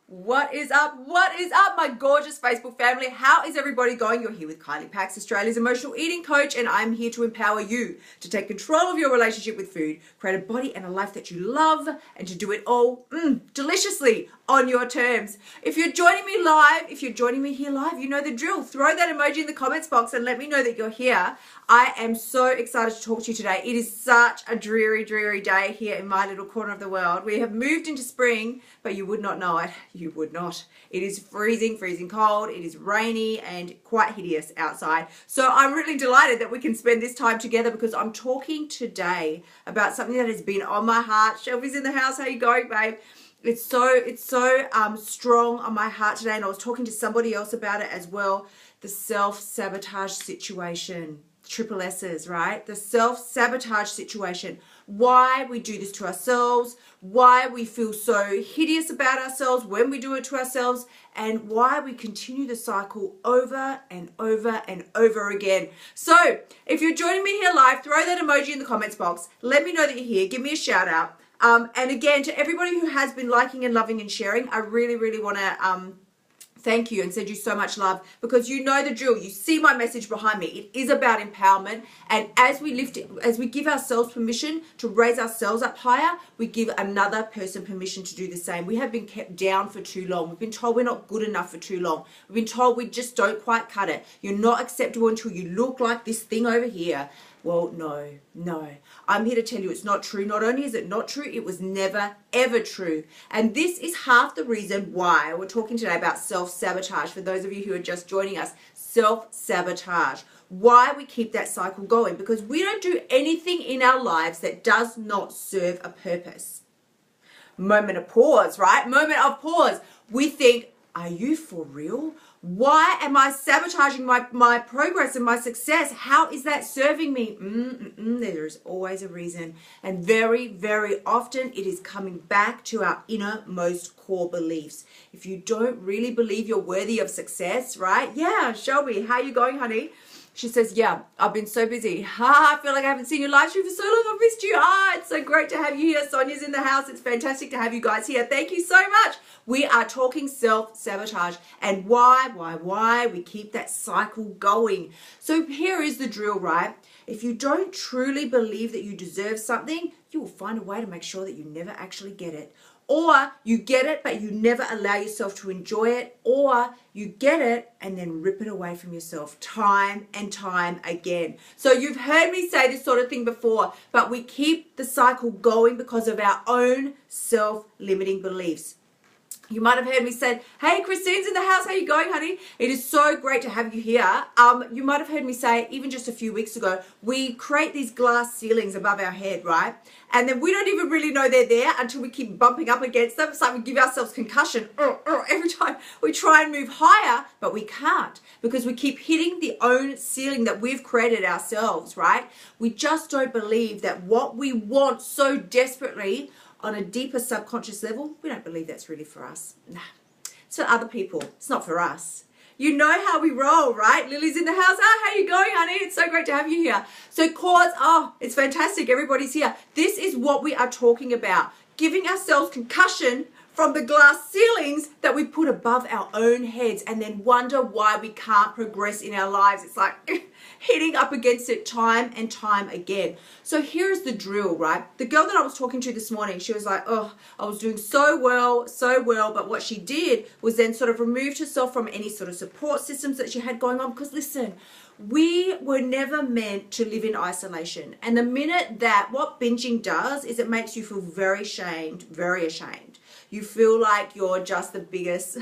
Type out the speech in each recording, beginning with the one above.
What is up? What is up, my gorgeous Facebook family? How is everybody going? You're here with Kylie Pax, Australia's emotional eating coach, and I'm here to empower you to take control of your relationship with food, create a body and a life that you love, and to do it all deliciously on your terms. If you're joining me live, if you're joining me here live, you know the drill. Throw that emoji in the comments box and let me know that you're here. I am so excited to talk to you today. It is such a dreary, dreary day here in my little corner of the world. We have moved into spring, but you would not know it. You would not. It is freezing, freezing cold. It is rainy and quite hideous outside. So I'm really delighted that we can spend this time together because I'm talking today about something that has been on my heart. Shelby's in the house. How you going, babe? It's so strong on my heart today, and I was talking to somebody else about it as well. The self-sabotage situation. Triple S's, right? The self-sabotage situation. Why we do this to ourselves, why we feel so hideous about ourselves when we do it to ourselves, and why we continue the cycle over and over and over again. So if you're joining me here live, throw that emoji in the comments box. Let me know that you're here. Give me a shout out. And again, to everybody who has been liking and loving and sharing, I really, really want to thank you and send you so much love, because you know the drill. You see my message behind me. It is about empowerment, and as we lift it, as we give ourselves permission to raise ourselves up higher, we give another person permission to do the same. We have been kept down for too long. We've been told we're not good enough for too long. We've been told we just don't quite cut it. You're not acceptable until you look like this thing over here. Well, no. I'm here to tell you it's not true. Not only is it not true, it was never, ever true. And this is half the reason why we're talking today about self-sabotage. For those of you who are just joining us, self-sabotage. Why we keep that cycle going. Because we don't do anything in our lives that does not serve a purpose. Moment of pause, right? Moment of pause. We think, are you for real? Why am I sabotaging my progress and my success? How is that serving me? There is always a reason. And very, very often it is coming back to our innermost core beliefs. If you don't really believe you're worthy of success, right? Yeah, Shelby, how you going, honey? She says, yeah, I've been so busy. I feel like I haven't seen your live stream for so long. I've missed you. It's so great to have you here. Sonia's in the house. It's fantastic to have you guys here. Thank you so much. We are talking self-sabotage and why we keep that cycle going. So here is the drill, right? If you don't truly believe that you deserve something, you will find a way to make sure that you never actually get it. Or you get it, but you never allow yourself to enjoy it. Or you get it and then rip it away from yourself time and time again. So you've heard me say this sort of thing before, but we keep the cycle going because of our own self-limiting beliefs. You might have heard me say, hey, Christine's in the house. How you going, honey? It is so great to have you here. You might have heard me say, even just a few weeks ago, we create these glass ceilings above our head, right? And then we don't even really know they're there until we keep bumping up against them. It's like we give ourselves concussion every time we try and move higher, but we can't because we keep hitting the own ceiling that we've created ourselves, right? We just don't believe that what we want so desperately on a deeper subconscious level, we don't believe that's really for us. Nah, it's for other people. It's not for us. You know how we roll, right? Lily's in the house. How you going, honey? It's so great to have you here. So cause, it's fantastic. Everybody's here. This is what we are talking about. Giving ourselves concussion from the glass ceilings that we put above our own heads and then wonder why we can't progress in our lives. It's like hitting up against it time and time again. So here's the drill, right? The girl that I was talking to this morning, she was like, I was doing so well, but what she did was then sort of removed herself from any sort of support systems that she had going on, because listen, we were never meant to live in isolation. And the minute that what binging does is it makes you feel very ashamed. You feel like you're just the biggest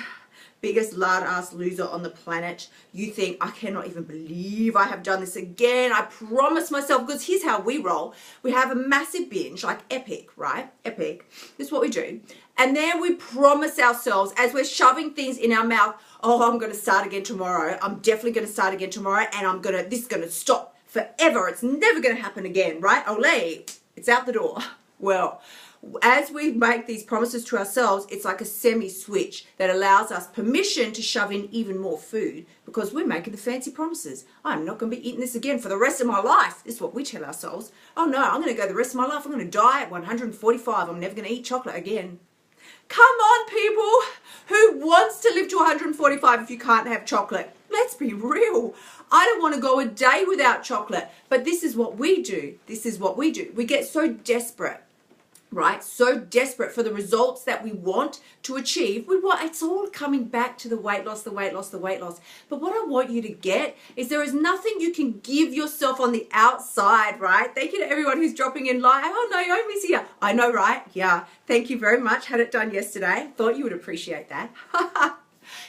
lard-ass loser on the planet. You think, I cannot even believe I have done this again. I promised myself, because here's how we roll. We have a massive binge, like epic, right? Epic. This is what we do. And then we promise ourselves, as we're shoving things in our mouth, I'm going to start again tomorrow. I'm definitely going to start again tomorrow, and this is going to stop forever. It's never going to happen again, right? Olé, it's out the door. Well, as we make these promises to ourselves, it's like a semi-switch that allows us permission to shove in even more food because we're making the fancy promises. I'm not going to be eating this again for the rest of my life. This is what we tell ourselves. Oh no, I'm going to go the rest of my life. I'm going to die at 145. I'm never going to eat chocolate again. Come on, people. Who to 145 if you can't have chocolate. Let's be real. I don't want to go a day without chocolate. But this is what we do. This is what we do. We get so desperate, right? So desperate for the results that we want to achieve. It's all coming back to the weight loss, the weight loss, the weight loss. But what I want you to get is there is nothing you can give yourself on the outside, right? Thank you to everyone who's dropping in live. Oh, Naomi's here. I know, right? Yeah. Thank you very much. Had it done yesterday. Thought you would appreciate that.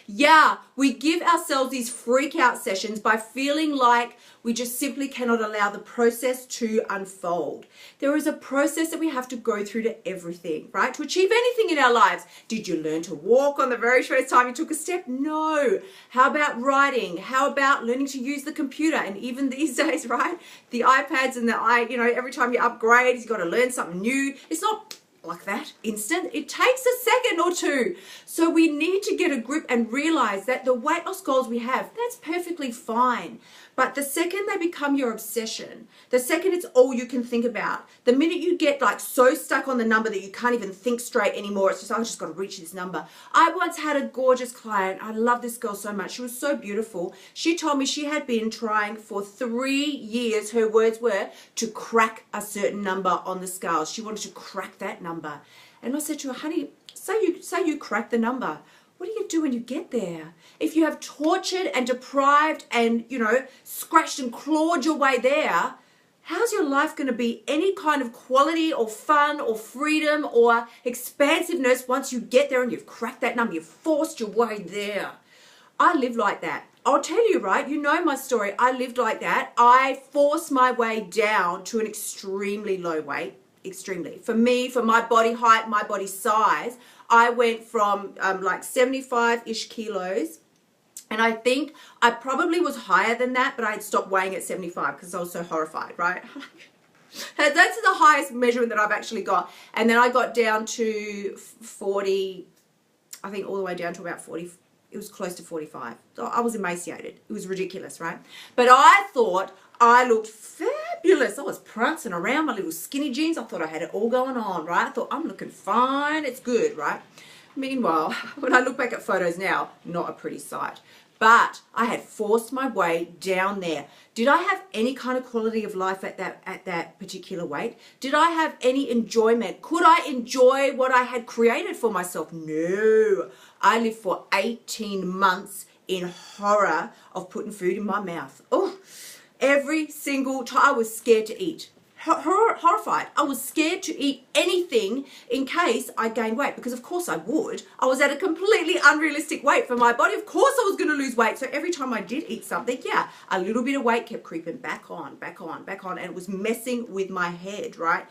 Yeah, we give ourselves these freak out sessions by feeling like we just simply cannot allow the process to unfold. There is a process that we have to go through to everything, right? To achieve anything in our lives. Did you learn to walk on the very first time you took a step? No. How about writing? How about learning to use the computer? And even these days, right? The iPads and every time you upgrade, you've got to learn something new. It's not like that instant. It takes a second or two. So we need to get a grip and realize that the weight loss goals we have, that's perfectly fine. But the second they become your obsession, the second it's all you can think about, the minute you get like so stuck on the number that you can't even think straight anymore, it's just, I just got to reach this number. I once had a gorgeous client. I love this girl so much. She was so beautiful. She told me she had been trying for 3 years, her words were, to crack a certain number on the scales. She wanted to crack that number. And I said to her, honey, say you crack the number. What do you do when you get there? If you have tortured and deprived and, scratched and clawed your way there, how's your life going to be any kind of quality or fun or freedom or expansiveness once you get there and you've cracked that number, you've forced your way there? I live like that. I'll tell you, right? You know my story. I lived like that. I forced my way down to an extremely low weight. Extremely. For me, for my body height, my body size, I went from like 75-ish kilos. And I think I probably was higher than that, but I had stopped weighing at 75 because I was so horrified, right? That's the highest measurement that I've actually got. And then I got down to 40, I think all the way down to about 40. It was close to 45. So I was emaciated. It was ridiculous, right? But I thought I looked fabulous. I was prancing around my little skinny jeans. I thought I had it all going on, right? I thought, I'm looking fine. It's good, right? Meanwhile, when I look back at photos now, not a pretty sight. But I had forced my way down there. Did I have any kind of quality of life at that particular weight? Did I have any enjoyment? Could I enjoy what I had created for myself? No. I lived for 18 months in horror of putting food in my mouth. Oh, every single time I was scared to eat. Horrified. I was scared to eat anything in case I gained weight, because of course I would. I was at a completely unrealistic weight for my body. Of course I was going to lose weight. So every time I did eat something, yeah, a little bit of weight kept creeping back on, and it was messing with my head, right?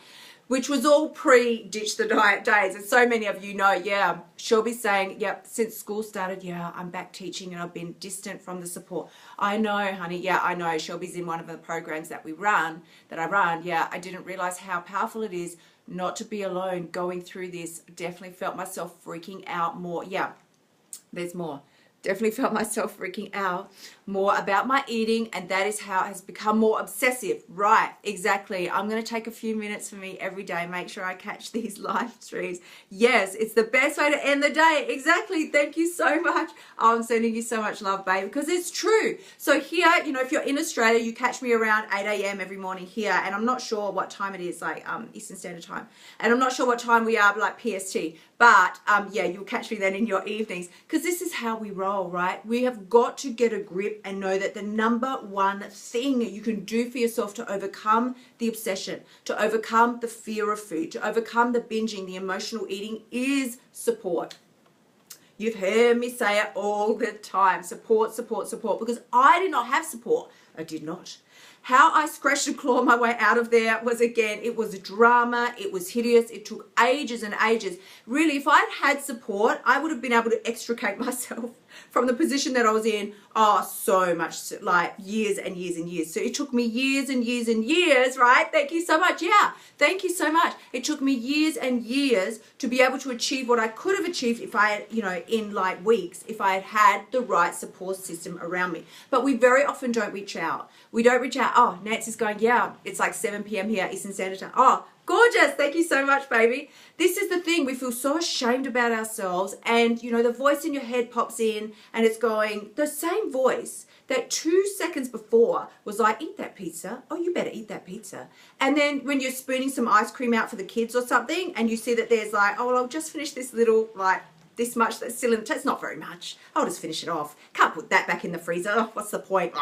Which was all pre-ditch the diet days. And so many of you know, yeah, Shelby's saying, yep, since school started, yeah, I'm back teaching and I've been distant from the support. I know, honey, yeah, I know. Shelby's in one of the programs that I run. Yeah, I didn't realize how powerful it is not to be alone going through this. Definitely felt myself freaking out more. Yeah, there's more. Definitely felt myself freaking out more about my eating, and that is how it has become more obsessive. Right, exactly. I'm going to take a few minutes for me every day, make sure I catch these live streams. Yes, it's the best way to end the day. Exactly. Thank you so much. I'm sending you so much love, babe, because it's true. So here, if you're in Australia, you catch me around 8 a.m. every morning here, and I'm not sure what time it is, like Eastern Standard Time, and I'm not sure what time we are, like PST. But yeah, you'll catch me then in your evenings, because this is how we roll, right? We have got to get a grip and know that the number one thing you can do for yourself to overcome the obsession, to overcome the fear of food, to overcome the binging, the emotional eating, is support. You've heard me say it all the time. Support, support, support. Because I did not have support. I did not. How I scratched and clawed my way out of there was, again, it was a drama. It was hideous. It took ages and ages. Really, if I'd had support, I would have been able to extricate myself from the position that I was in. Oh, so much, like years and years and years. So it took me years and years and years, right? Thank you so much. Yeah, thank you so much. It took me years and years to be able to achieve what I could have achieved if I had, in like weeks, if I had had the right support system around me. But we very often don't reach out. We don't reach out. Oh, Nancy's going, yeah, it's like 7 p.m. here, Eastern Standard Time. Oh, Gorgeous. Thank you so much, baby. This is the thing. We feel so ashamed about ourselves. And, you know, the voice in your head pops in and it's going, the same voice that 2 seconds before was like, eat that pizza. Oh, you better eat that pizza. And then when you're spooning some ice cream out for the kids or something and you see that there's like, oh, well, I'll just finish this little, like, this much that's still in the taste, not very much. I'll just finish it off. Can't put that back in the freezer. Oh, what's the point?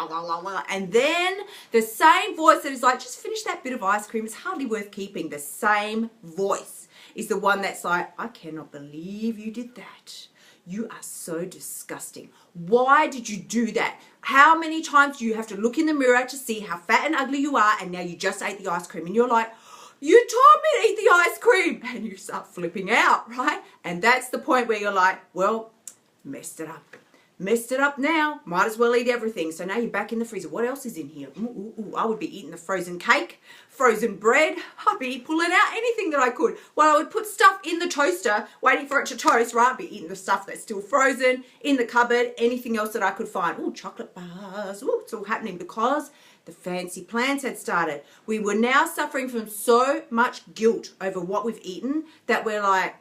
And then the same voice that is like, just finish that bit of ice cream. It's hardly worth keeping. The same voice is the one that's like, I cannot believe you did that. You are so disgusting. Why did you do that? How many times do you have to look in the mirror to see how fat and ugly you are, and now you just ate the ice cream and you're like, you told me to eat the ice cream, and you start flipping out, right? And that's the point where you're like, well, messed it up. Messed it up now. Might as well eat everything. So now you're back in the freezer. What else is in here? I would be eating the frozen cake, frozen bread. I'd be pulling out anything that I could. Well, I would put stuff in the toaster, waiting for it to toast, right? I'd be eating the stuff that's still frozen, in the cupboard, anything else that I could find. Oh, chocolate bars. Oh, it's all happening because the fancy plans had started. We were now suffering from so much guilt over what we've eaten that we're like,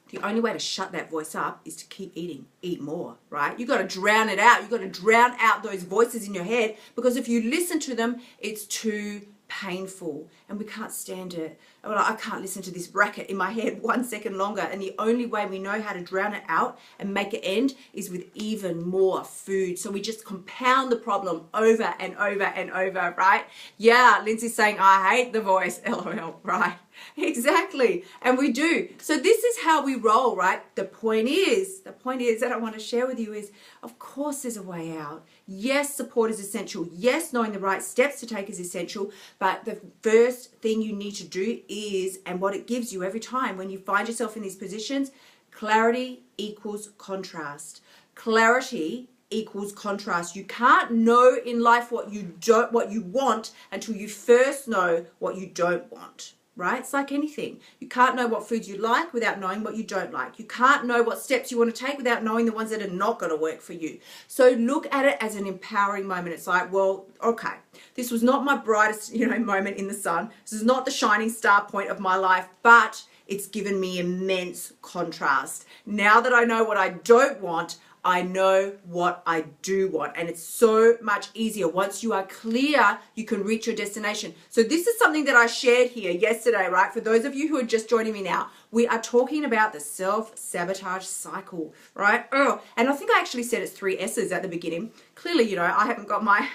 the only way to shut that voice up is to keep eating, eat more, right? You got to drown it out. You got to drown out those voices in your head, because if you listen to them, it's too painful and we can't stand it. And we're like, I can't listen to this racket in my head 1 second longer. And the only way we know how to drown it out and make it end is with even more food. So we just compound the problem over and over and over, right? Yeah, Lindsay's saying, I hate the voice, LOL, right? Exactly. And we do. So this is how we roll, right? The point is that I want to share with you is, of course there's a way out. Yes, support is essential. Yes, knowing the right steps to take is essential. But the first thing you need to do is, and what it gives you every time when you find yourself in these positions, clarity equals contrast. Clarity equals contrast. You can't know in life what you want until you first know what you don't want. Right? It's like anything. You can't know what foods you like without knowing what you don't like. You can't know what steps you want to take without knowing the ones that are not going to work for you. So look at it as an empowering moment. It's like, well, okay, this was not my brightest, moment in the sun. This is not the shining star point of my life, but it's given me immense contrast. Now that I know what I don't want, I know what I do want, and it's so much easier. Once you are clear, you can reach your destination. So this is something that I shared here yesterday, right? For those of you who are just joining me now, we are talking about the self-sabotage cycle, right? Oh, and I think I actually said it's 3 S's at the beginning. Clearly, I haven't got my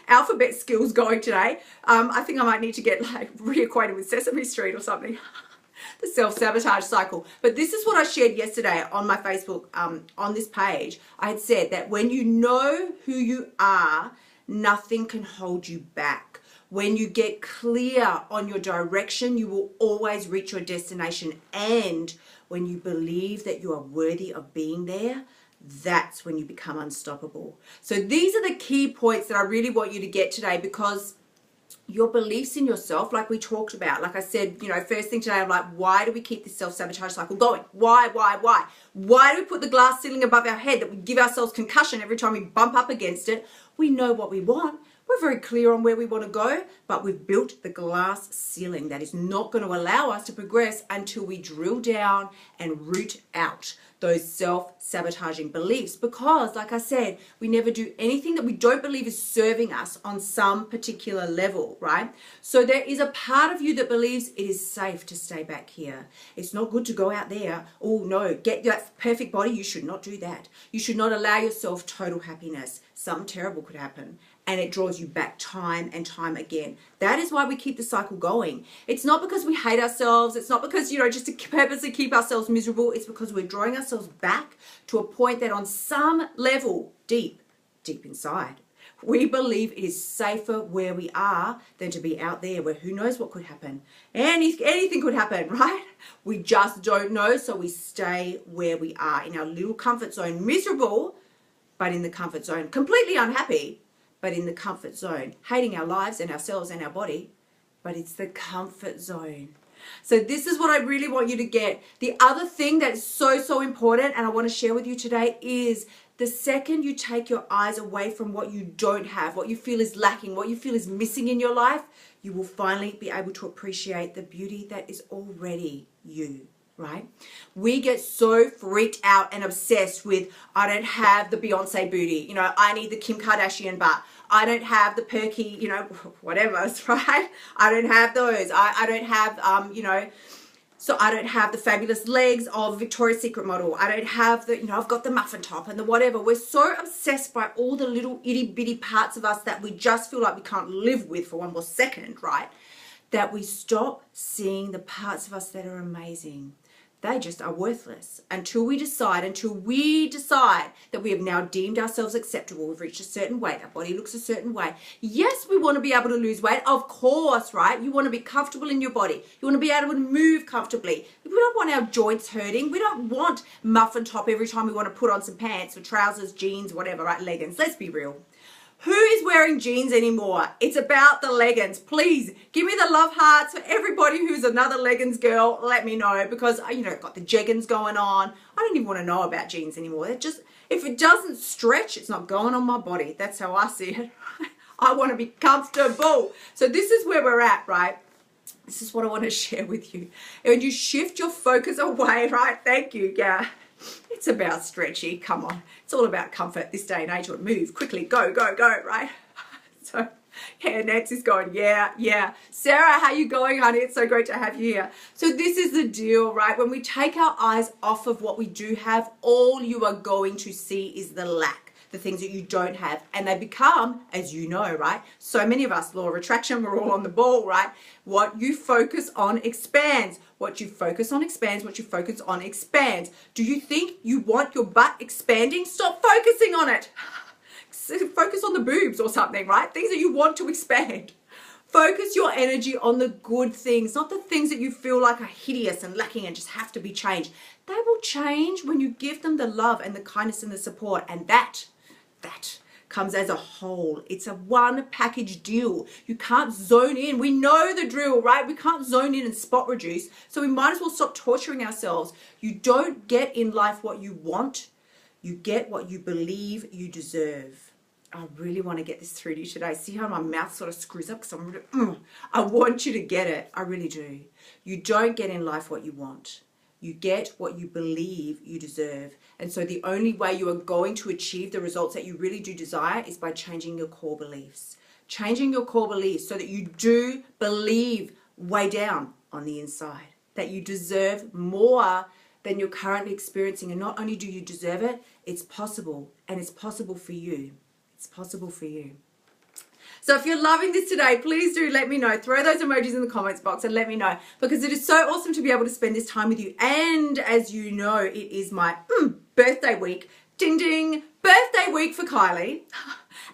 alphabet skills going today. I think I might need to get reacquainted with Sesame Street or something. The self-sabotage cycle. But this is what I shared yesterday on my Facebook, on this page. I had said that when you know who you are, nothing can hold you back. When you get clear on your direction, you will always reach your destination. And when you believe that you are worthy of being there, that's when you become unstoppable. So these are the key points that I really want you to get today, because your beliefs in yourself, like we talked about, like I said, first thing today, I'm like, why do we keep this self-sabotage cycle going? Why? Why do we put the glass ceiling above our head that we give ourselves concussion every time we bump up against it? We know what we want. We're very clear on where we want to go, but we've built the glass ceiling that is not going to allow us to progress until we drill down and root out those self-sabotaging beliefs. Because, like I said, we never do anything that we don't believe is serving us on some particular level, right? So there is a part of you that believes it is safe to stay back here. It's not good to go out there. Oh no, get that perfect body. You should not do that. You should not allow yourself total happiness. Something terrible could happen. And it draws you back time and time again. That is why we keep the cycle going. It's not because we hate ourselves. It's not because, just to purposely keep ourselves miserable. It's because we're drawing ourselves back to a point that on some level, deep inside, we believe it is safer where we are than to be out there where who knows what could happen. Anything could happen, right? We just don't know, so we stay where we are in our little comfort zone, miserable, but in the comfort zone, completely unhappy, but in the comfort zone, hating our lives and ourselves and our body, but it's the comfort zone. So this is what I really want you to get. The other thing that is so important, and I want to share with you today, is the second you take your eyes away from what you don't have, what you feel is lacking, what you feel is missing in your life, you will finally be able to appreciate the beauty that is already you. Right? We get so freaked out and obsessed with, I don't have the Beyonce booty, I need the Kim Kardashian butt. I don't have the perky, whatever, right? I don't have those. I don't have, so I don't have the fabulous legs of Victoria's Secret model. I don't have the, I've got the muffin top and the whatever. We're so obsessed by all the little itty bitty parts of us that we just feel like we can't live with for one more second, right? That we stop seeing the parts of us that are amazing. They just are worthless until we decide that we have now deemed ourselves acceptable. We've reached a certain weight. Our body looks a certain way. Yes, we want to be able to lose weight. Of course, right? You want to be comfortable in your body. You want to be able to move comfortably. We don't want our joints hurting. We don't want muffin top every time we want to put on some pants or trousers, jeans, whatever, right? Leggings. Let's be real. Who is wearing jeans anymore? It's about the leggings. Please give me the love hearts for everybody who's another leggings girl. Let me know, because got the jeggings going on. I don't even want to know about jeans anymore. It just, if it doesn't stretch, it's not going on my body. That's how I see it. I want to be comfortable. So this is where we're at, right? This is what I want to share with you. And you shift your focus away, right? Thank you. Yeah. It's about stretchy. Come on. It's all about comfort this day and age. Move quickly. Go, go, go, right? So, yeah, Nancy's going, yeah. Sarah, how you going, honey? It's so great to have you here. So this is the deal, right? When we take our eyes off of what we do have, all you are going to see is the lack, the things that you don't have. And they become, as you know, right? So many of us, law of attraction, we're all on the ball, right? What you focus on expands. What you focus on expands. What you focus on expands. Do you think you want your butt expanding? Stop focusing on it. Focus on the boobs or something, right? Things that you want to expand. Focus your energy on the good things, not the things that you feel like are hideous and lacking and just have to be changed. They will change when you give them the love and the kindness and the support. And that comes as a whole. It's a one package deal. You can't zone in. We know the drill, right? We can't zone in and spot reduce. So we might as well stop torturing ourselves. You don't get in life what you want. You get what you believe you deserve. I really want to get this through to you today. See how my mouth sort of screws up? Because I want you to get it. I really do. You don't get in life what you want. You get what you believe you deserve. And so the only way you are going to achieve the results that you really do desire is by changing your core beliefs. Changing your core beliefs so that you do believe way down on the inside that you deserve more than you're currently experiencing. And not only do you deserve it, it's possible. And it's possible for you. It's possible for you. So if you're loving this today, please do let me know. Throw those emojis in the comments box and let me know, because it is so awesome to be able to spend this time with you. And as you know, it is my birthday week. Ding, ding. Birthday week for Kylie.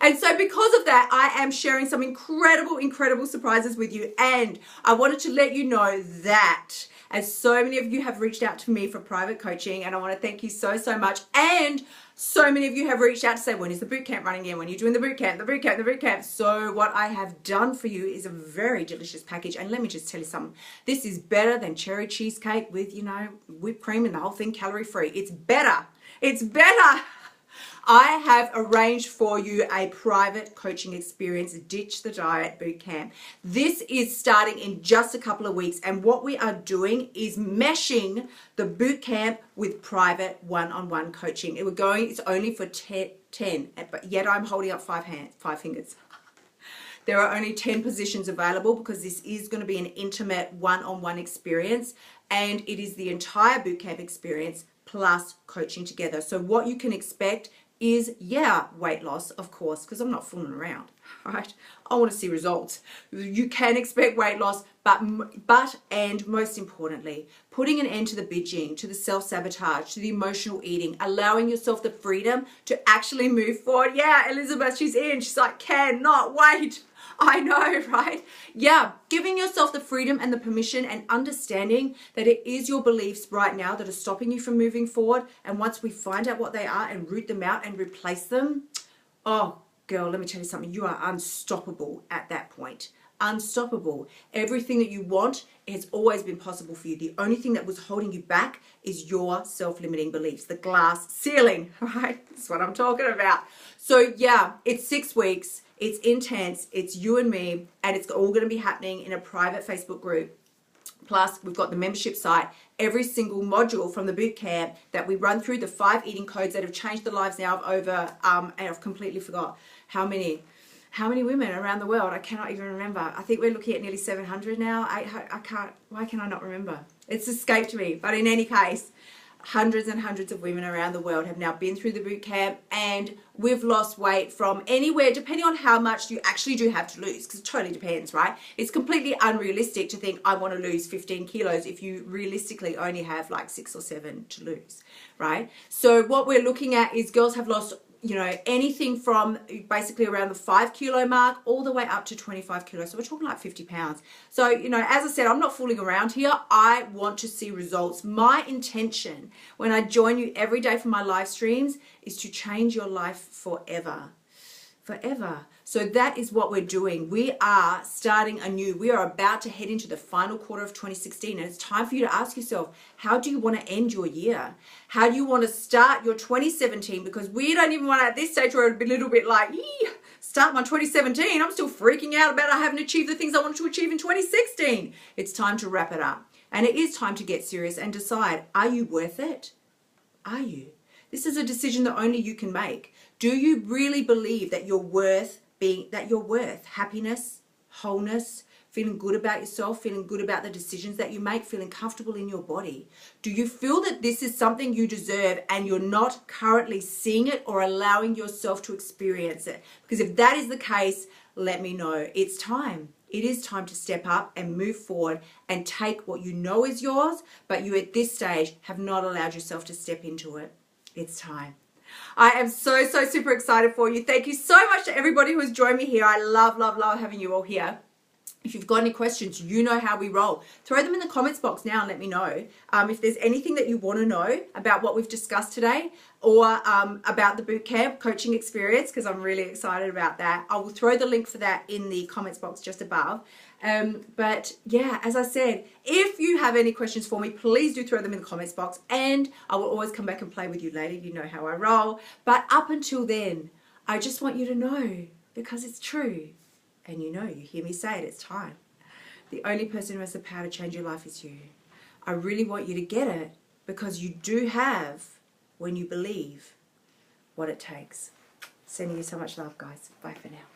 And so because of that, I am sharing some incredible surprises with you. And I wanted to let you know that, as so many of you have reached out to me for private coaching, and I want to thank you so much. And so many of you have reached out to say, when is the boot camp running in? When are you doing the boot camp? The boot camp, the boot camp. So what I have done for you is a very delicious package. And let me just tell you something. This is better than cherry cheesecake with, whipped cream and the whole thing calorie free. It's better. It's better. I have arranged for you a private coaching experience, Ditch the Diet Bootcamp. This is starting in just a couple of weeks, and what we are doing is meshing the bootcamp with private one-on-one coaching. It's only for 10, but yet I'm holding up five fingers. There are only 10 positions available because this is going to be an intimate one-on-one experience, and it is the entire bootcamp experience plus coaching together. So what you can expect is, weight loss, of course, because I'm not fooling around, right? I want to see results. You can expect weight loss, but and most importantly, putting an end to the binging, to the self-sabotage, to the emotional eating, allowing yourself the freedom to actually move forward. Yeah, Elizabeth, she's in. She's like, cannot wait. I know, right? Yeah, giving yourself the freedom and the permission and understanding that it is your beliefs right now that are stopping you from moving forward. And once we find out what they are and root them out and replace them, oh, girl, let me tell you something. You are unstoppable at that point. Unstoppable. Everything that you want has always been possible for you. The only thing that was holding you back is your self-limiting beliefs, the glass ceiling, right? That's what I'm talking about. So yeah, it's 6 weeks. It's intense. It's you and me, and it's all going to be happening in a private Facebook group. Plus, we've got the membership site, every single module from the boot camp that we run through, the 5 eating codes that have changed the lives now of over, and I've completely forgot how many women around the world. I cannot even remember. I think we're looking at nearly 700 now. I can't, why can I not remember? It's escaped me. But in any case, hundreds and hundreds of women around the world have now been through the boot camp, and we've lost weight from anywhere, depending on how much you actually do have to lose, because it totally depends, right? It's completely unrealistic to think I want to lose 15 kilos if you realistically only have like 6 or 7 to lose, right? So what we're looking at is girls have lost, you know, anything from basically around the 5 kilo mark all the way up to 25 kilos. So we're talking like 50 pounds. So, you know, as I said, I'm not fooling around here. I want to see results. My intention when I join you every day for my live streams is to change your life forever. Forever. So that is what we're doing. We are starting anew. We are about to head into the final quarter of 2016, and it's time for you to ask yourself, how do you want to end your year? How do you want to start your 2017? Because we don't even want to, at this stage, we're a little bit like, start my 2017. I'm still freaking out about I haven't achieved the things I wanted to achieve in 2016. It's time to wrap it up. And it is time to get serious and decide, are you worth it? Are you? This is a decision that only you can make. Do you really believe that you're worth happiness, wholeness, feeling good about yourself, feeling good about the decisions that you make, feeling comfortable in your body? Do you feel that this is something you deserve and you're not currently seeing it or allowing yourself to experience it? Because if that is the case, let me know. It's time. It is time to step up and move forward and take what you know is yours, but you at this stage have not allowed yourself to step into it. It's time. I am so super excited for you. Thank you so much to everybody who has joined me here. I love having you all here. If you've got any questions, you know how we roll. Throw them in the comments box now and let me know. If there's anything that you want to know about what we've discussed today, or about the bootcamp coaching experience, because I'm really excited about that, I will throw the link for that in the comments box just above. But yeah, as I said, if you have any questions for me, please do throw them in the comments box, and I will always come back and play with you later. You know how I roll. But up until then, I just want you to know, because it's true. And you know, you hear me say it, it's time. The only person who has the power to change your life is you. I really want you to get it, because you do have, when you believe, what it takes. Sending you so much love, guys. Bye for now.